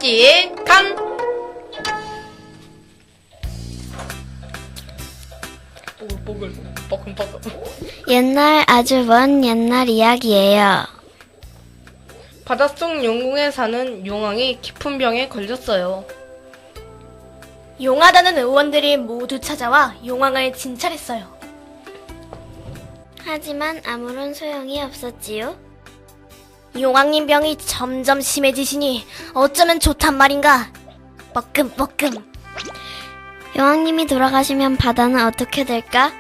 토끼의 간. 뽀글뽀글 뻐끔뻐끔. 옛날 아주 먼 옛날 이야기예요. 바닷속 용궁에 사는 용왕이 깊은 병에 걸렸어요. 용하다는 의원들이 모두 찾아와 용왕을 진찰했어요. 하지만 아무런 소용이 없었지요. 용왕님 병이 점점 심해지시니 어쩌면 좋단 말인가. 뻐끔뻐끔. 여왕님이 돌아가시면 바다는 어떻게 될까?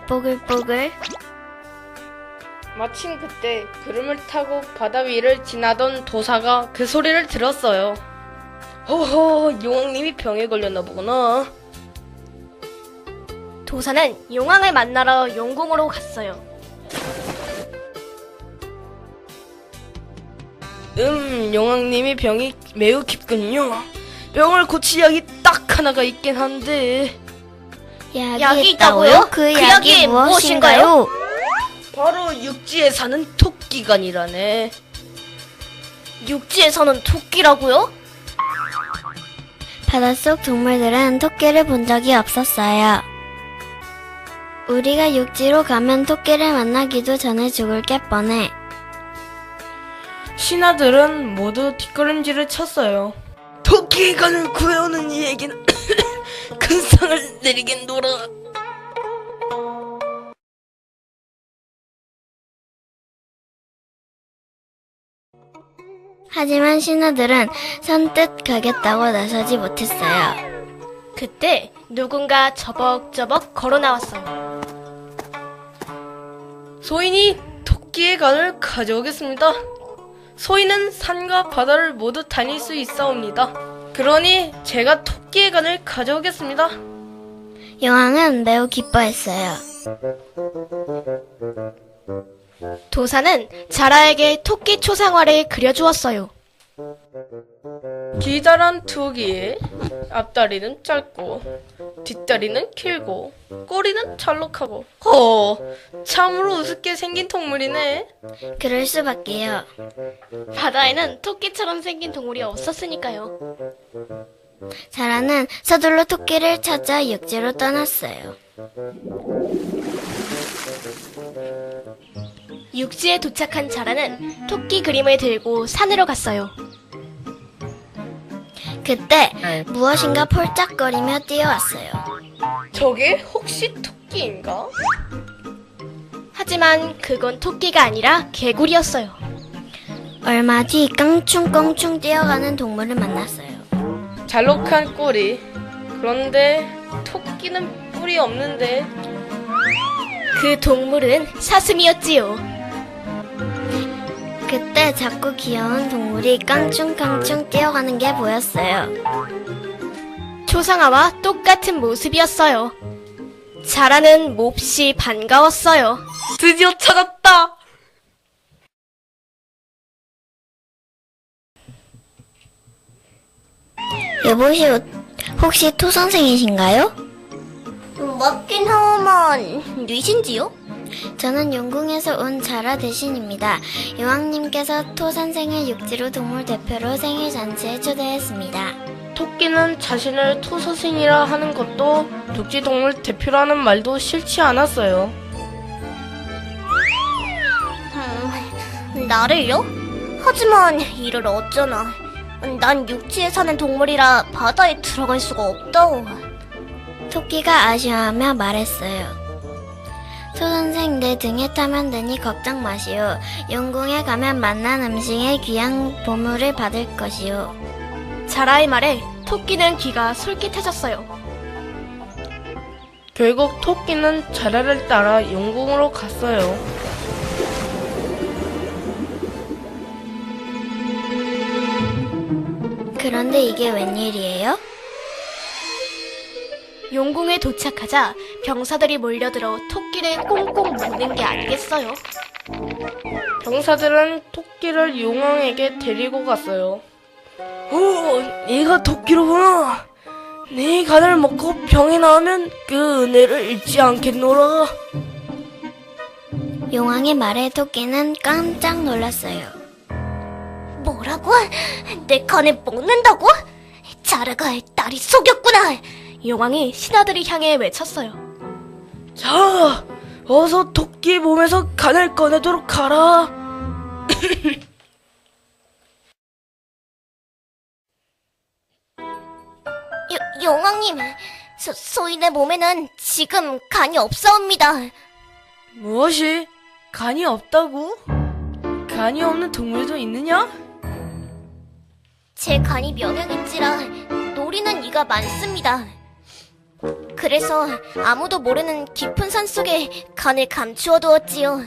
뽀글뽀글. 마침 그때 구름을 타고 바다 위를 지나던 도사가 그 소리를 들었어요. 허허, 용왕님이 병에 걸렸나 보구나. 도사는 용왕을 만나러 용궁으로 갔어요. 용왕님이 병이 매우 깊군요. 병을 고칠 약이 딱 하나가 있긴 한데 약이 있다고요? 그 그 약이 약이 무엇인가요? 바로 육지에 사는 토끼간이라네. 육지에 사는 토끼라고요? 바닷속 동물들은 토끼를 본 적이 없었어요. 우리가 육지로 가면 토끼를 만나기도 전에 죽을 게 뻔해. 신하들은 모두 뒷걸음질을 쳤어요. 토끼간을 구해오는 이에게는 큰 상을 내리겠노라. 하지만 신하들은 선뜻 가겠다고 나서지 못했어요. 그때 누군가 저벅저벅 걸어 나왔어요. 소인이 토끼의 간을 가져오겠습니다. 소인은 산과 바다를 모두 다닐 수 있사옵니다. 그러니 제가 토끼의 간을 가져오겠습니다. 여왕은 매우 기뻐했어요. 도사는 자라에게 토끼 초상화를 그려주었어요. 기다란 토끼의 앞다리는 짧고 뒷다리는 길고 꼬리는 잘록하고 참으로 우습게 생긴 동물이네. 그럴 수밖에요. 바다에는 토끼처럼 생긴 동물이 없었으니까요. 자라는 서둘러 토끼를 찾아 육지로 떠났어요. 육지에 도착한 자라는 토끼 그림을 들고 산으로 갔어요. 그때 무엇인가 폴짝거리며 뛰어왔어요. 저게 혹시 토끼인가? 하지만 그건 토끼가 아니라 개구리였어요. 얼마 뒤 깡충깡충 뛰어가는 동물을 만났어요. 잘록한 꼬리. 그런데 토끼는 뿔이 없는데. 그 동물은 사슴이었지요. 그때 작고 귀여운 동물이 깡충깡충 뛰어가는 게 보였어요. 초상화와 똑같은 모습이었어요. 자라는 몹시 반가웠어요. 드디어 찾았다. 여보시오, 혹시 토 선생이신가요? 맞긴 하오만 뉘신지요? 저는 용궁에서 온 자라 대신입니다. 여왕님께서 토 선생을 육지로 동물 대표로 생일 잔치에 초대했습니다. 토끼는 자신을 토서신이라 하는 것도 육지동물 대표라는 말도 싫지 않았어요. 나를요? 하지만 이를 어쩌나. 난 육지에 사는 동물이라 바다에 들어갈 수가 없다오. 토끼가 아쉬워하며 말했어요. 토 선생, 내 등에 타면 되니 걱정 마시오. 용궁에 가면 맛난 음식에 귀한 보물을 받을 것이오. 자라의 말에 토끼는 귀가 솔깃해졌어요. 결국 토끼는 자라를 따라 용궁으로 갔어요. 그런데 이게 웬일이에요? 용궁에 도착하자 병사들이 몰려들어 토끼를 꽁꽁 묶는 게 아니겠어요? 병사들은 토끼를 용왕에게 데리고 갔어요. 오, 네가 토끼로구나. 네 간을 먹고 병이 나으면 그 은혜를 잊지 않겠노라. 용왕의 말에 토끼는 깜짝 놀랐어요. 뭐라고? 내 간을 먹는다고? 자라가 딸이 속였구나. 용왕이 신하들을 향해 외쳤어요. 자, 어서 토끼 몸에서 간을 꺼내도록 하라. 용왕님, 소인의 몸에는 지금 간이 없사옵니다. 무엇이? 간이 없다고? 간이 없는 동물도 있느냐? 제 간이 면역인지라 노리는 이가 많습니다. 그래서 아무도 모르는 깊은 산 속에 간을 감추어 두었지요.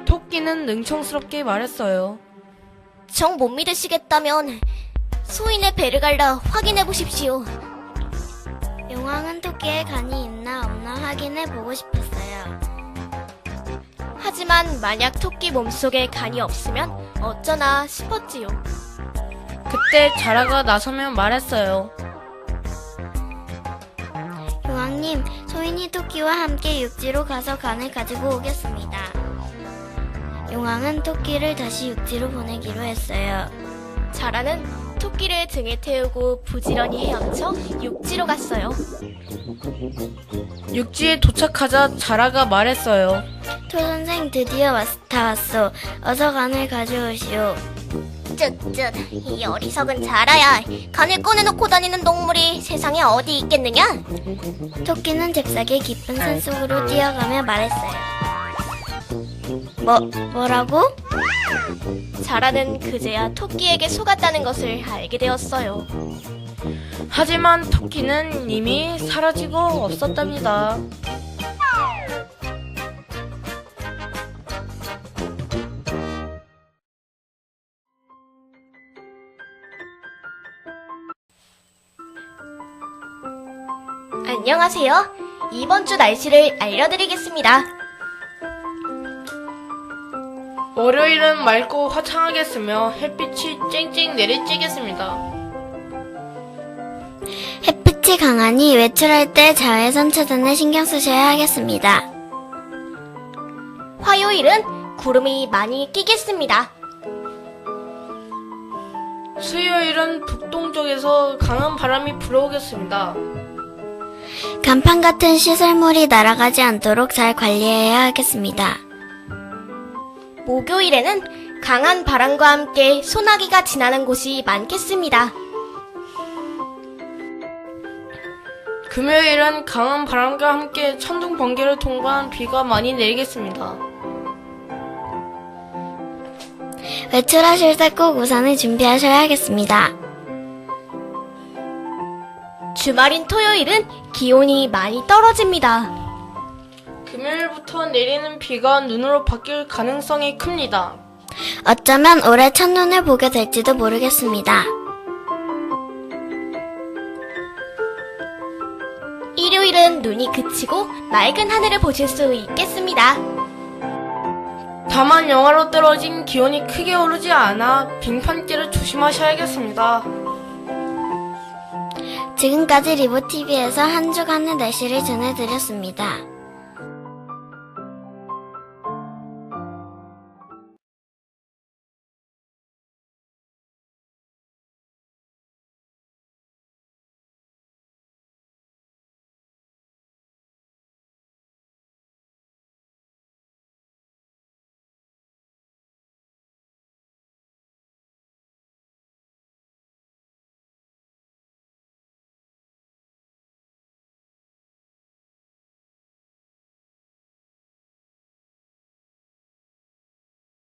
토끼는 능청스럽게 말했어요. 정 못 믿으시겠다면 소인의 배를 갈라 확인해 보십시오. 용왕은 토끼의 간이 있나 없나 확인해 보고 싶었어요. 하지만 만약 토끼 몸속에 간이 없으면 어쩌나 싶었지요. 그때 자라가 나서며 말했어요. 용왕님, 소인이 토끼와 함께 육지로 가서 간을 가지고 오겠습니다. 용왕은 토끼를 다시 육지로 보내기로 했어요. 자라는 토끼를 등에 태우고 부지런히 헤엄쳐 육지로 갔어요. 육지에 도착하자 자라가 말했어요. 토선생 드디어 다 왔소. 어서 간을 가져오시오. 이 어리석은 자라야. 간을 꺼내놓고 다니는 동물이 세상에 어디 있겠느냐? 토끼는 잽싸게 깊은 산속으로 뛰어가며 말했어요. 뭐라고? 자라는 그제야 토끼에게 속았다는 것을 알게 되었어요. 하지만 토끼는 이미 사라지고 없었답니다. 안녕하세요. 이번 주 날씨를 알려드리겠습니다. 월요일은 맑고 화창하겠으며 햇빛이 쨍쨍 내리쬐겠습니다. 햇빛이 강하니 외출할 때 자외선 차단에 신경 쓰셔야 하겠습니다. 화요일은 구름이 많이 끼겠습니다. 수요일은 북동쪽에서 강한 바람이 불어오겠습니다. 간판 같은 시설물이 날아가지 않도록 잘 관리해야 하겠습니다. 목요일에는 강한 바람과 함께 소나기가 지나는 곳이 많겠습니다. 금요일은 강한 바람과 함께 천둥 번개를 통과한 비가 많이 내리겠습니다. 외출하실 때 꼭 우산을 준비하셔야 하겠습니다. 주말인 토요일은 기온이 많이 떨어집니다. 금요일부터 내리는 비가 눈으로 바뀔 가능성이 큽니다. 어쩌면 올해 첫눈을 보게 될지도 모르겠습니다. 일요일은 눈이 그치고 맑은 하늘을 보실 수 있겠습니다. 다만 영하로 떨어진 기온이 크게 오르지 않아 빙판길을 조심하셔야겠습니다. 지금까지 리보TV에서 한 주간의 날씨를 전해드렸습니다.